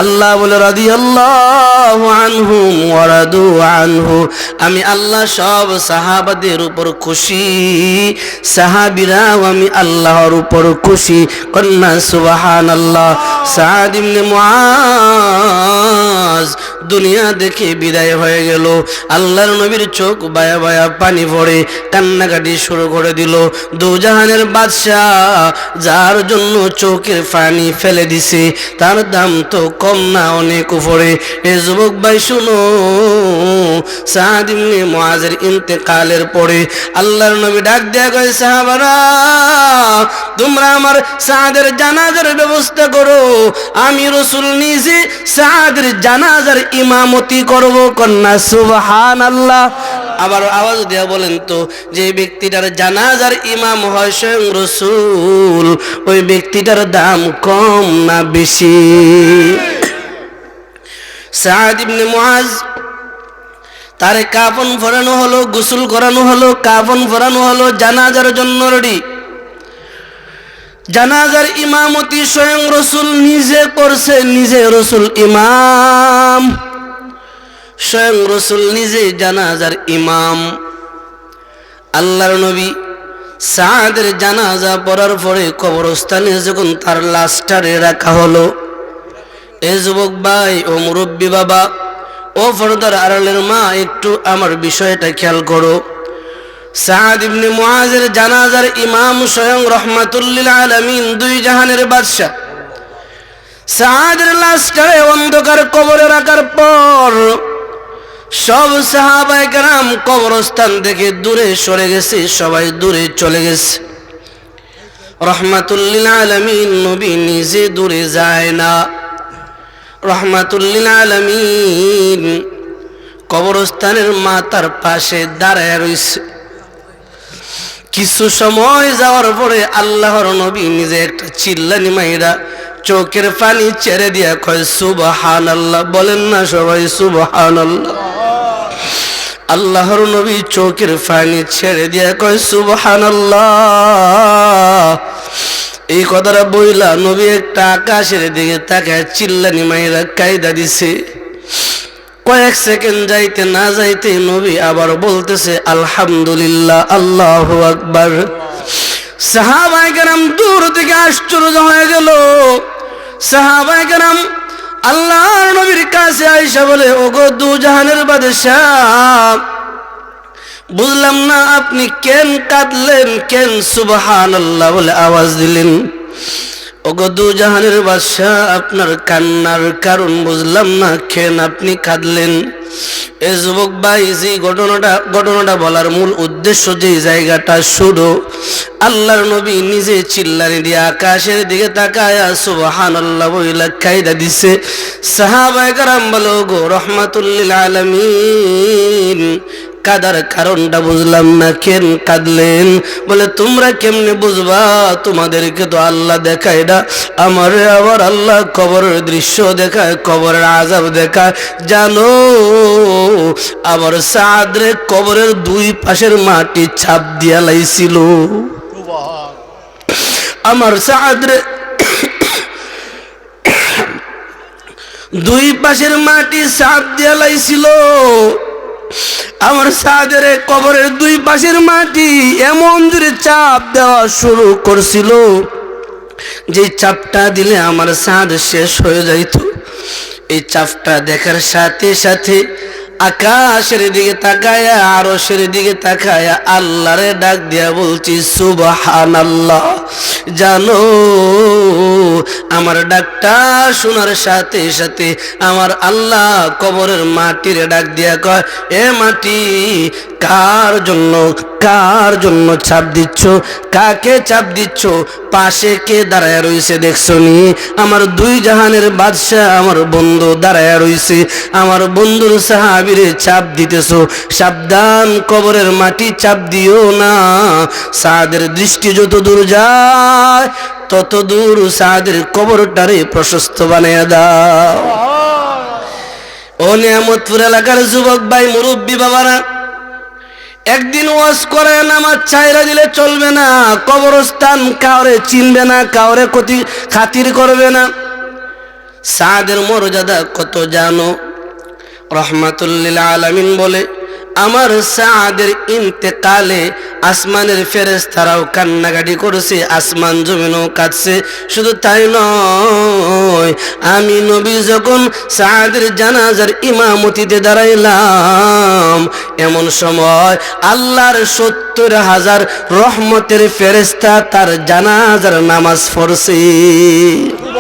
আল্লাহ বলে রাদিয়াল্লাহু আনহুম ওয়া রাদু আনহু, আমি আল্লাহ সব সাহাবাদের উপর খুশি, সাহাবীরাও আমি আল্লাহর উপর খুশি। কন্যা সুবহানাল্লাহ। সাদ ইবনে মুআজ দুনিয়া দেখে বিদায় হয়ে গেল। আল্লাহর নবীর চোখ বায়া বায়া পানি পড়ে, কান্নাকাটি শুরু করে দিল। দুজাহানের বাদশাহ যার জন্য চোখের পানি ফেলে দিছে, তার দাম তো কম না, অনেক উপরে। এ যুবক ভাই শুনো, সাদ ইবনে মুআজের ইন্তেকালের পরে আল্লাহর নবী ডাক দেয়া কয়, সাহাবারা তোমরা আমার সাদের জানাজার ব্যবস্থা করো, আমি রাসূল নিজে সাদের জানাজার ইমামতি করব। কন্যা সুবহানাল্লাহ। আবার আওয়াজ দিয়া বলেন তো, যে ব্যক্তিটার জানাজার ইমাম হয় স্বয়ং রাসূল, ওই ব্যক্তিটার দাম কম না বেশি? সাদ ইবনে মুআজ তারে কাফন পরানো হলো, গোসল করানো হলো, কাফন পরানো হলো, জানাজার জন্য রেডি। জানাজার ইমামতি স্বয়ং রাসূল নিজে করছে, নিজে রাসূল ইমাম, স্বয়ং রাসূল নিজে জানাজার ইমাম। আল্লাহর নবী সাদের জানাজা পড়ার পরে কবরস্থানে যখন তার লাশটারে রাখা হলো, এ যুবক ভাই ও মুরব্বী বাবা ও পর্দার আড়ালের মা, একটু আমার বিষয়টা খেয়াল করো। সাদ ইবনে মুআজের জানাজার ইমাম স্বয়ং রাহমাতুল লিল আলামিন, দুই জাহানের বাদশা। সাদের লাশটারে অন্ধকার কবরে রাখার পর সব সাহাবায়ে কেরাম কবরস্থান থেকে দূরে সরে গেছে, সবাই দূরে চলে গেছে। রাহমাতুল লিল আলামিন নবী নিজে দূরে যায় না, রাহমাতুল লিল আলামিন কবরস্থানের মাথার পাশে দাঁড়ায় রইছে। কিছু সময় যাওয়ার পরে আল্লাহর নবী নিজে একটা চিল্লানি মাইরা চোখের পানি ছেড়ে দিয়া কয়, সুবহানাল্লাহ। বলেন না সবাই সুবহানাল্লাহ। আল্লাহর নবী চোখের পানি ছেড়ে দিয়া কয়, সুবহানাল্লাহ। এই কথাটা বইলা নবী একটা আকাশের দিকে তাকায় চিল্লানি মাইরা কায়দা দিছে। কয়েক সেকেন্ড যাইতে না যাইতে নবী আবার বলতেছে, আলহামদুলিল্লাহ, আল্লাহু আকবার। সাহাবায়ে কেরাম দূর থেকে আশ্চর্য হয়ে গেল। সাহাবায়ে কেরাম আল্লাহর নবীর কাছে আয়েশা বলে, ওগো দুজাহানের বাদশাহ, বুঝলাম না আপনি কেন কাঁদলেন, কেন সুবহানাল্লাহ বলে আওয়াজ দিলেন? ওগো দুজাহানের বাদশাহ, আপনার কান্নার কারণ বুঝলাম না, কেন আপনি কাঁদলেন? এ যুবক ভাই, যে ঘটনাটা বলার মূল উদ্দেশ্য, যে জায়গাটা শুরু, আল্লাহর নবী নিজে চিল্লানি দিয়ে আকাশের দিকে তাকায়া সুবহানাল্লাহ বইলা কায়দা দিছে। সাহাবায়ে কেরাম বলে, ওগো রাহমাতুল লিল আলামিন, কাদার কারণটা বুঝলাম না, কেন কাঁদলেন? বলে, তোমরা কেমনে বুঝবা? তোমাদেরকে তো আল্লাহ দেখায় না, আমারে আবার আল্লাহ কবরের দৃশ্য দেখায়, কবরের আযাব দেখায়। জানো, আবার সাদরে কবরের দুই পাশের মাটি ছাপ দিয়া লাইছিল। আমার সাদরে দুই পাশের মাটি ছাপ দিয়া লাইছিল। আমার সাদের কবরের দুই পাশের মাটি এমন জোরে চাপ দেওয়া শুরু করছিল, যে চাপটা দিলে আমার সাদ শেষ হয়ে যাইত। এই চাপটা দেখার সাথে সাথে আকাশের দিকে তাকায়া, আরশের দিকে তাকায়া আল্লাহরে ডাক দিয়া বলছি, সুবহানাল্লাহ। জানো, আমার ডাকটা শোনার সাথে সাথে আমার আল্লাহ কবরের মাটির ডাক দিয়া কয়, এ মাটি, কার জন্য চাপ দিচ্ছ? কাকে চাপ দিচ্ছ? পাশে কে দাঁড়ায় রইছে দেখছো নি? আমার দুই জাহানের বাদশা, আমার বন্ধু দাঁড়ায় রইছে। আমার বন্ধুর সাহাবীরে চাপ দিতেছো, সাবধান, কবরের মাটি চাপ দিও না। সাদের দৃষ্টি যত দূর যায়, তত দূর সাদের কবরটারে প্রশস্ত বানাইয়া দাও। ও নিয়ামতপুর এলাকার যুবক ভাই, মুরব্বী বাবারা, একদিন ওয়াজ করে নামাজ ছাইরা দিলে চলবে না। কবরস্থান কাউরে চিনবে না, কাউরে খাতির করবে না। সাদের মর্যাদা কত জানো? রহমাতুল লিল আলামিন বলে, আমার সাদের ইন্তেকালে আসমানের ফেরেশতারাও কান্নাকাটি করেছে, আসমান জমিনও কাঁদছে। শুধু তাই নয়, আমি নবী যখন সাদের জানাজার ইমামতিতে দাঁড়াইলাম, এমন সময় আল্লাহর 70,000 রহমতের ফেরেশতা তার জানাজার নামাজ পড়ছে।